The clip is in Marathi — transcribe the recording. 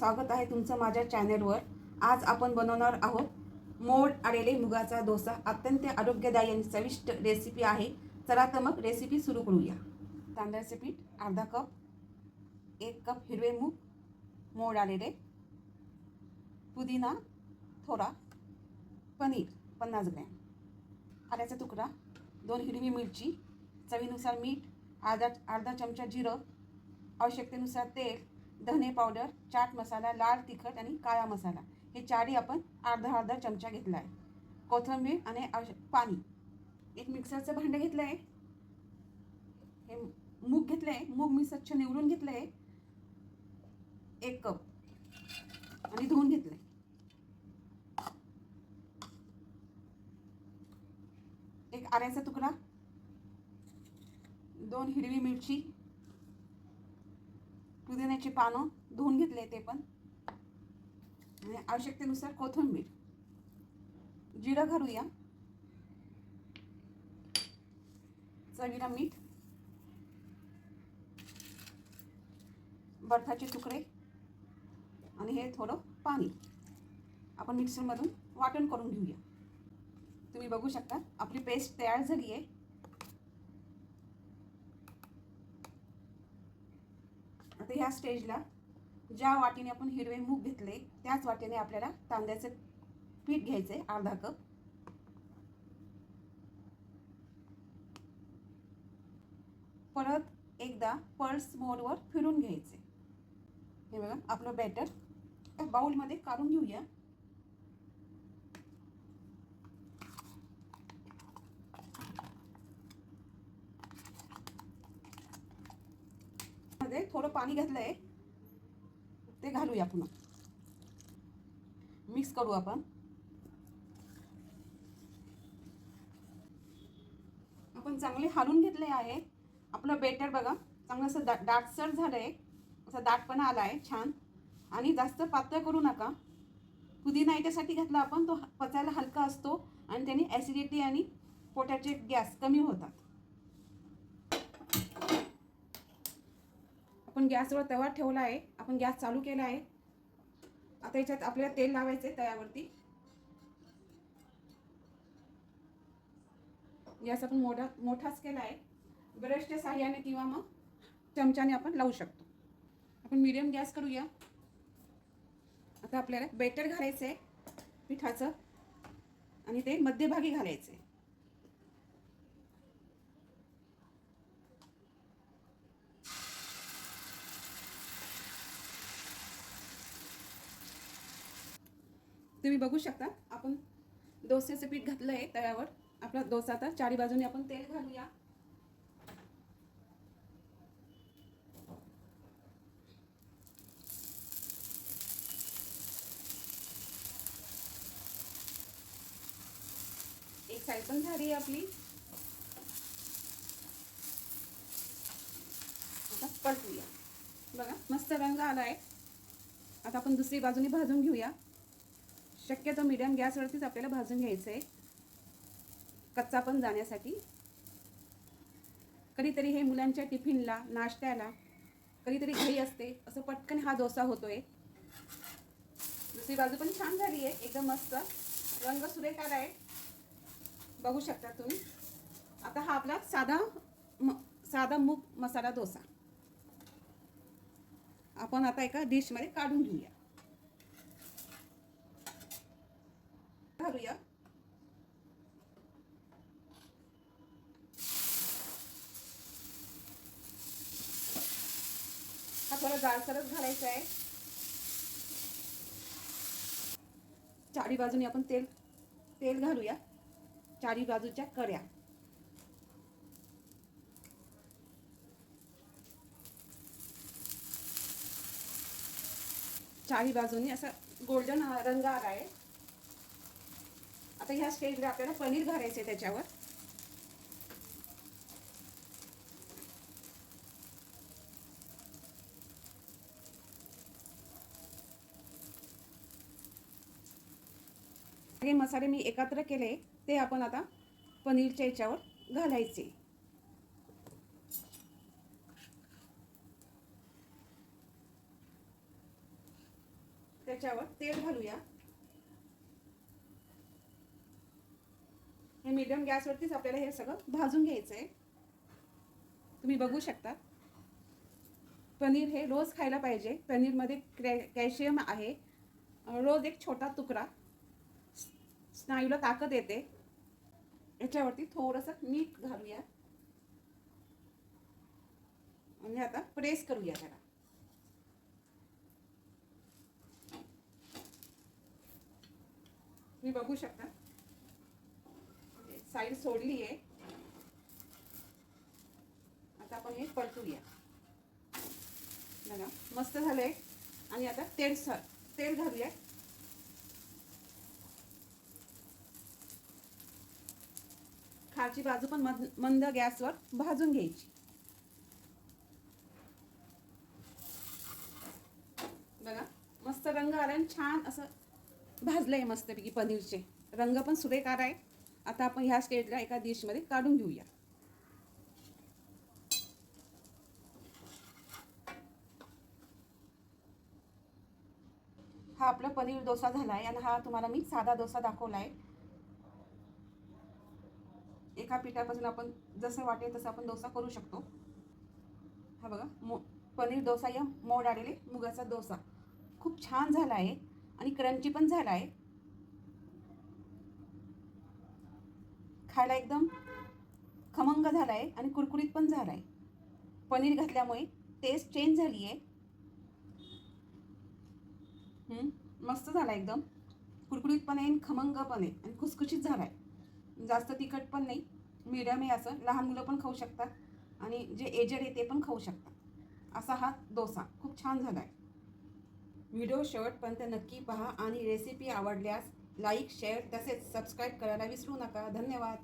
स्वागत आहे तुमचं माझ्या चॅनलवर। आज आपण बनवणार आहोत मोड आलेले मुगाचा डोसा। अत्यंत आरोग्यदायी आणि चविष्ट रेसिपी आहे। चला तर मग रेसिपी सुरू करूया। तांदळाचे पीठ अर्धा कप, 1 कप हिरवे मूग मोड आलेले, पुदिना थोडा, पनीर 50 ग्रॅम, आल्याचा तुकडा, 2 हिरवी मिरची, चवीनुसार मीठ, अर्धा चमचा जिरं, आवश्यकतेनुसार तेल, धने पावडर, चाट मसाला, लाल तिखट आणि काळा मसाला हे चारही आपण अर्धा चमचा घेतला आहे। कोथिंबीर आणि पाणी। एक मिक्सरचं भांडं घेतलं आहे। हे मूग घेतलं आहे। मूग मी स्वच्छ निवडून घेतलं आहे 1 कप आणि धुवून घेतलं आहे। एक आल्याचा तुकडा, 2 हिरवी मिरची, पुदिन्याची पानं धुवून घेतले ते पण, आणि आवश्यकतेनुसार कोथिंबीर, जिरं घालूया, चवीला मीठ, बर्फाचे तुकडे आणि हे थोडं पाणी आपण मिक्सरमधून वाटण करून घेऊया। तुम्ही बघू शकता आपली पेस्ट तयार झाली आहे। आता ह्या स्टेजला ज्या वाटीने आपण हिरवे मूग घेतले त्याच वाटीने आपल्याला तांदळाचे पीठ घ्यायचे अर्धा कप। परत एकदा पल्स मोडवर फिरून घ्यायचे। हे बघा आपलं बॅटर बाउलमध्ये काढून घेऊया। मध्ये थोडं पाणी घातलंय ते घालूया, पुन्हा मिक्स करू आपण। आपण चांगले हलवून घेतले आहे। आपलं बॅटर बघा चांगलं असं दाटसर झालंय, असा दाटपणा आलाय छान, आणि जास्त पातळ करू नका। पुदिना याच्यासाठी घातला आपण, तो पचायला हलका असतो आणि त्याने ॲसिडिटी आणि पोटाचे गॅस कमी होतात। आपण गॅसवर तवा ठेवला आहे, आपण गॅस चालू केला आहे। आता याच्यात आपल्याला तेल लावायचे तव्यावरती। गॅस आपण मोठाच केला आहे। ब्रशच्या साहाय्याने किंवा मग चमच्याने आपण लावू शकतो। आपण मीडियम गॅस करूया। आता आपल्याला बॅटर घालायचं आहे पिठाचं आणि ते मध्यभागी घालायचं आहे। तुम्ही बघू शकता आपण डोस्याचं पीठ घातलं आहे तव्यावर। आपला डोसा आता चारी बाजूने आपण तेल घालूया। एक साइड पण झाली आपली। आता परतूया। बघा मस्त रंग आलाय। आता आपण दुसरी बाजूने भाजून घेऊया। शक्यतो मीडियम गॅसवरतीच आपल्याला भाजून घ्यायचं आहे, कच्चा पण जाण्यासाठी। कधीतरी हे मुलांच्या टिफिनला, नाश्त्याला कधीतरी घाई असते, असं पटकन हा डोसा होतोय। दुसरी बाजू पण छान झाली आहे, एकदम मस्त रंग सुरेख आलाय, बघू शकता तुम्ही। आता हा आपला साधा मूग मसाला डोसा आपण आता एका डिश मध्ये काढून घेऊया। घालूया। हा थोडा जाडसरच घालायचा आहे। चारी बाजूने आपण तेल घालूया, चारी बाजूच्या कड्या। चारी बाजूनी असा गोल्डन रंग आला आहे। आता ह्या स्टेजला आपल्याला पनीर घालायचे त्याच्यावर। हे मसाले मी एकत्र केले ते आपण आता पनीरच्या याच्यावर घालायचे। त्याच्यावर तेल घालूया. हे मीडियम गॅसवरतीच आपल्याला हे सगळं भाजून घ्यायचं आहे. तुम्ही बघू शकता. पनीर हे रोज खायला पाहिजे. पनीरमध्ये कॅल्शियम आहे. रोज एक छोटा तुकडा स्नायूला ताकद येते. याच्यावरती थोडंसं मीठ घालूया आणि आता प्रेस करूया त्याला. तुम्ही बघू शकता साईड सोडली आहे. आता आपण हे परतूया. बघा मस्त झालंय. आणि आता तेल घालूया. खालची बाजू पण मंद गॅसवर भाजून घ्यायची. बघा मस्त रंग आला आणि छान असं भाजलंय मस्तपैकी. पनीरचे रंग पण सुरेख आलाय. आता आपण ह्या स्टेजला एका डिशमध्ये काढून घेऊया. हा आपला पनीर डोसा झाला आहे आणि हा तुम्हाला मी साधा डोसा दाखवला आहे. एका पिठापासून आपण जसं वाटेल तसं आपण डोसा करू शकतो. हा बघा पनीर डोसा या मोड आलेले मुगाचा डोसा खूप छान झाला आहे आणि क्रंची पण झाला आहे. खायला एकदम खमंग झाला आहे आणि कुरकुरीत पण झाला आहे. पनीर घातल्यामुळे टेस्ट चेंज झाली आहे. मस्त झाला एकदम. कुरकुरीत पण आहे, खमंग पण आहे आणि खुसखुशीत झाला आहे. जास्त तिखट पण नाही, मीडियम आहे. असं लहान मुलं पण खाऊ शकतात आणि जे एजेड आहे ते पण खाऊ शकतात. असा हा डोसा खूप छान झाला आहे. व्हिडिओ शेवटपर्यंत नक्की पहा आणि रेसिपी आवडल्यास लाईक शेअर तसेच सबस्क्राईब करायला विसरू नका. धन्यवाद.